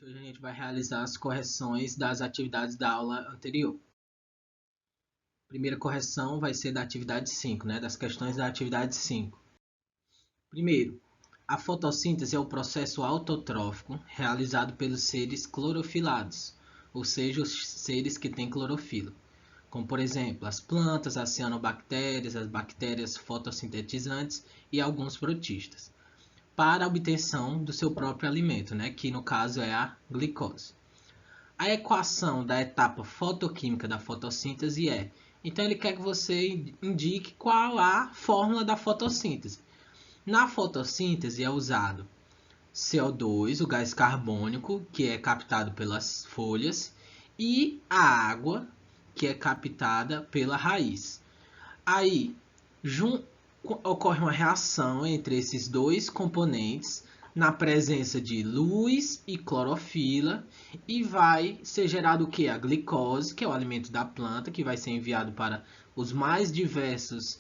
Hoje a gente vai realizar as correções das atividades da aula anterior. Primeira correção vai ser da atividade 5, né? Das questões da atividade 5. Primeiro, a fotossíntese é o processo autotrófico realizado pelos seres clorofilados, ou seja, os seres que têm clorofila, como por exemplo as plantas, as cianobactérias, as bactérias fotossintetizantes e alguns protistas, para a obtenção do seu próprio alimento, né? Que no caso é a glicose. A equação da etapa fotoquímica da fotossíntese é... Então ele quer que você indique qual a fórmula da fotossíntese. Na fotossíntese é usado CO2, o gás carbônico, que é captado pelas folhas, e a água, que é captada pela raiz. Aí ocorre uma reação entre esses dois componentes na presença de luz e clorofila e vai ser gerado o que? A glicose, que é o alimento da planta, que vai ser enviado para os mais diversas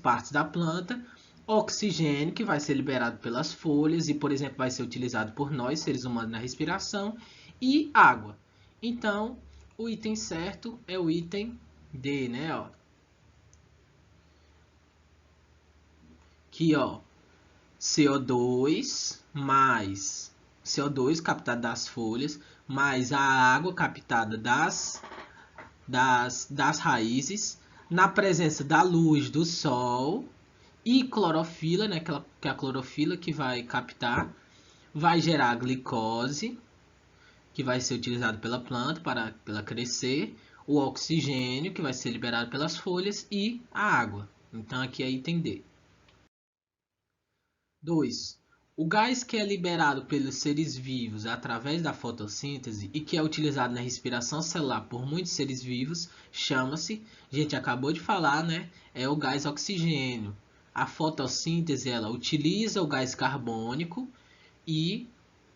partes da planta, oxigênio, que vai ser liberado pelas folhas e, por exemplo, vai ser utilizado por nós, seres humanos, na respiração, e água. Então, o item certo é o item D, né? Ó. Aqui, ó, CO2 mais CO2 captado das folhas, mais a água captada das raízes, na presença da luz do sol e clorofila, né, que é a clorofila que vai captar, vai gerar a glicose, que vai ser utilizado pela planta para ela crescer, o oxigênio, que vai ser liberado pelas folhas, e a água. Então aqui é item D. 2. O gás que é liberado pelos seres vivos através da fotossíntese e que é utilizado na respiração celular por muitos seres vivos chama-se, a gente acabou de falar, né? É o gás oxigênio. A fotossíntese ela utiliza o gás carbônico e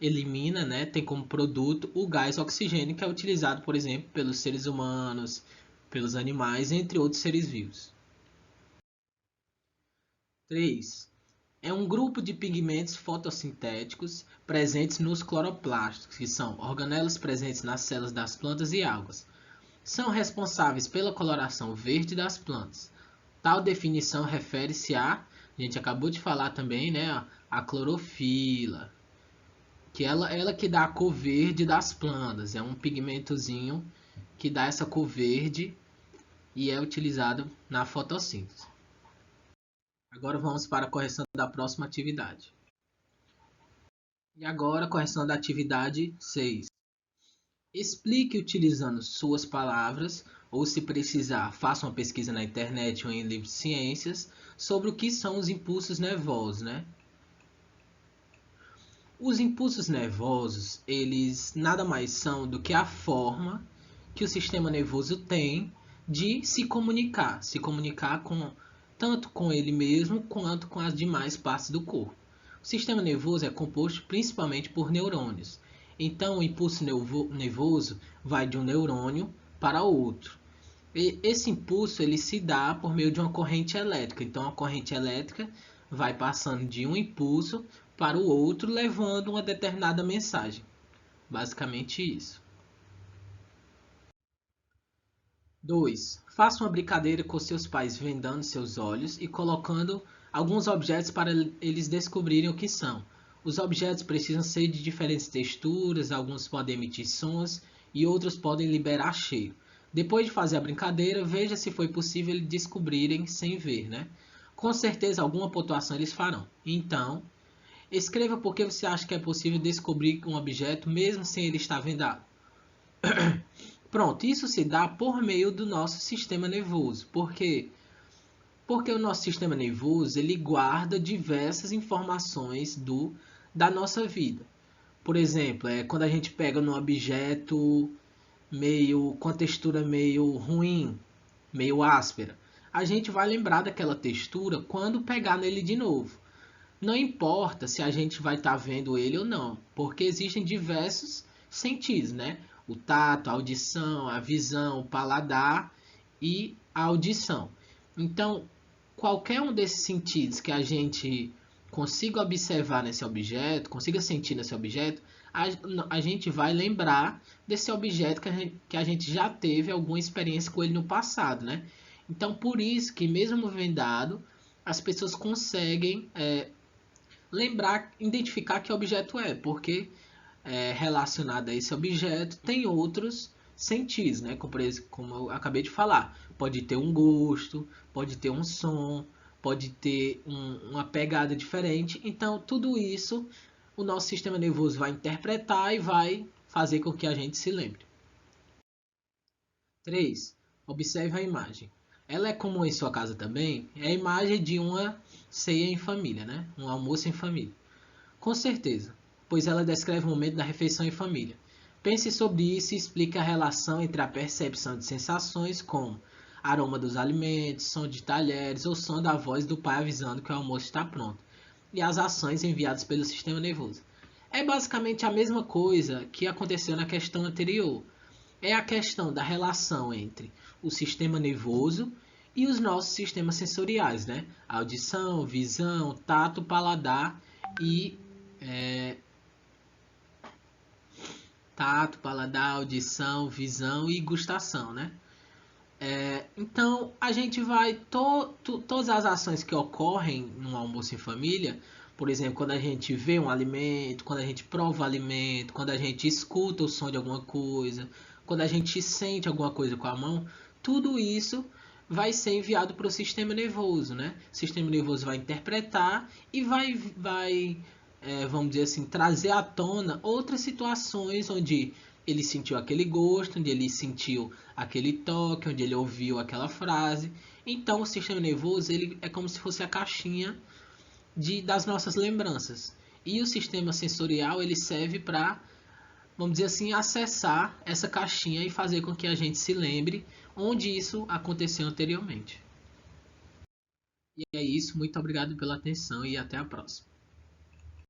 elimina, né? Tem como produto o gás oxigênio que é utilizado, por exemplo, pelos seres humanos, pelos animais, entre outros seres vivos. 3. É um grupo de pigmentos fotossintéticos presentes nos cloroplastos, que são organelas presentes nas células das plantas e algas. São responsáveis pela coloração verde das plantas. Tal definição refere-se a gente acabou de falar também, né, a clorofila, que ela que dá a cor verde das plantas. É um pigmentozinho que dá essa cor verde e é utilizado na fotossíntese. Agora vamos para a correção da próxima atividade. E agora a correção da atividade 6. Explique utilizando suas palavras, ou se precisar, faça uma pesquisa na internet ou em livros de ciências, sobre o que são os impulsos nervosos, né? Os impulsos nervosos, eles nada mais são do que a forma que o sistema nervoso tem de se comunicar tanto com ele mesmo quanto com as demais partes do corpo. O sistema nervoso é composto principalmente por neurônios. Então, o impulso nervoso vai de um neurônio para outro. E esse impulso ele se dá por meio de uma corrente elétrica. Então, a corrente elétrica vai passando de um impulso para o outro, levando uma determinada mensagem. Basicamente isso. 2. Faça uma brincadeira com seus pais vendando seus olhos e colocando alguns objetos para eles descobrirem o que são. Os objetos precisam ser de diferentes texturas, alguns podem emitir sons e outros podem liberar cheiro. Depois de fazer a brincadeira, veja se foi possível eles descobrirem sem ver, né? Com certeza alguma pontuação eles farão. Então, escreva por que você acha que é possível descobrir um objeto mesmo sem ele estar vendado. Pronto, isso se dá por meio do nosso sistema nervoso. Por quê? Porque o nosso sistema nervoso ele guarda diversas informações da nossa vida. Por exemplo, quando a gente pega num objeto com a textura meio ruim, meio áspera, a gente vai lembrar daquela textura quando pegar nele de novo. Não importa se a gente vai estar vendo ele ou não, porque existem diversos sentidos, né? O tato, a audição, a visão, o paladar e a audição. Então, qualquer um desses sentidos que a gente consiga observar nesse objeto, consiga sentir nesse objeto, a gente vai lembrar desse objeto que a gente já teve alguma experiência com ele no passado, né? Então, por isso que mesmo vendado, as pessoas conseguem lembrar, identificar que objeto é, porque relacionado a esse objeto tem outros sentidos, né? Como eu acabei de falar, pode ter um gosto, pode ter um som, pode ter uma pegada diferente. Então, tudo isso o nosso sistema nervoso vai interpretar e vai fazer com que a gente se lembre. 3. Observe a imagem. Ela é comum em sua casa também? É a imagem de uma ceia em família, né? Um almoço em família. Com certeza, pois ela descreve o momento da refeição em família. Pense sobre isso e explique a relação entre a percepção de sensações como aroma dos alimentos, som de talheres ou som da voz do pai avisando que o almoço está pronto, e as ações enviadas pelo sistema nervoso. É basicamente a mesma coisa que aconteceu na questão anterior. É a questão da relação entre o sistema nervoso e os nossos sistemas sensoriais, né? Audição, visão, tato, paladar e tato, paladar, audição, visão e gustação, né? Então a gente vai todas as ações que ocorrem num almoço em família, por exemplo, quando a gente vê um alimento, quando a gente prova o alimento, quando a gente escuta o som de alguma coisa, quando a gente sente alguma coisa com a mão, tudo isso vai ser enviado para o sistema nervoso, né? O sistema nervoso vai interpretar e vai vamos dizer assim, trazer à tona outras situações onde ele sentiu aquele gosto, onde ele sentiu aquele toque, onde ele ouviu aquela frase. Então, o sistema nervoso ele é como se fosse a caixinha das nossas lembranças. E o sistema sensorial ele serve para, vamos dizer assim, acessar essa caixinha e fazer com que a gente se lembre onde isso aconteceu anteriormente. E é isso, muito obrigado pela atenção e até a próxima.